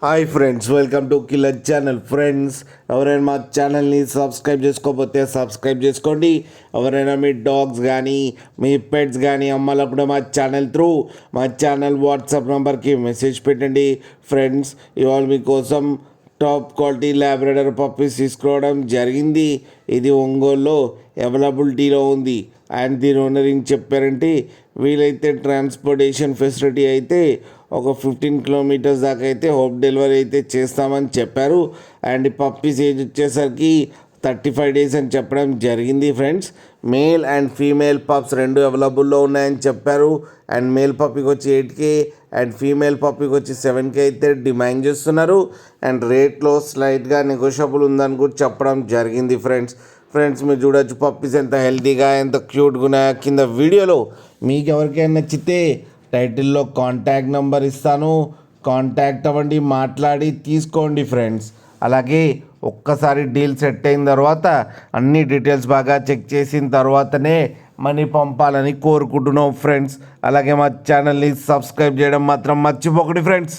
Hi friends, welcome to killer channel. Friends, ఎవరైనా మా ఛానల్ని సబ్స్క్రైబ్ చేసుకోకపోతే సబ్స్క్రైబ్ చేసుకోండి. ఎవరైనా మీ డాగ్స్ కానీ మీ పెట్స్ కానీ అమ్మాలప్పుడు మా ఛానల్ వాట్సాప్ నెంబర్కి మెసేజ్ పెట్టండి. ఫ్రెండ్స్, ఇవాళ మీకోసం టాప్ క్వాలిటీ ల్యాబ్రడర్ పప్పీస్ తీసుకురావడం జరిగింది. ఇది ఒంగోలులో అవైలబిలిటీలో ఉంది. అండ్ దీని ఓనర్ ఏం చెప్పారంటే, వీలైతే ట్రాన్స్పోర్టేషన్ ఫెసిలిటీ అయితే ఒక 15 కిలోమీటర్స్ దాకా అయితే హోమ్ డెలివరీ అయితే చేస్తామని చెప్పారు. అండ్ పప్పీస్ ఏజ్ వచ్చేసరికి 35 డేస్ అని చెప్పడం జరిగింది. Friends, male and female pups రెండు అవైలబుల్లో ఉన్నాయని చెప్పారు. అండ్ మేల్ పప్పీకి వచ్చి 8K అండ్ ఫీమేల్ పప్పీకి వచ్చి 7K అయితే డిమాండ్ చేస్తున్నారు. అండ్ రేట్లో స్లైట్గా నెగోషియబుల్ ఉందని కూడా చెప్పడం జరిగింది. ఫ్రెండ్స్ మీరు చూడొచ్చు పప్పీస్ ఎంత హెల్తీగా ఎంత క్యూట్గా ఉన్నాయో. కింద వీడియోలో మీకు ఎవరికైనా నచ్చితే టైటిల్లో కాంటాక్ట్ నెంబర్ ఇస్తాను, కాంటాక్ట్ అవ్వండి, మాట్లాడి తీసుకోండి. ఫ్రెండ్స్, అలాగే ఒక్కసారి డీల్ సెట్ అయిన తర్వాత అన్ని డీటెయిల్స్ బాగా చెక్ చేసిన తర్వాతనే మనీ పంపాలని కోరుకుంటున్నాం. ఫ్రెండ్స్, అలాగే మా ఛానల్ని సబ్స్క్రైబ్ చేయడం మాత్రం మర్చిపోకండి. ఫ్రెండ్స్.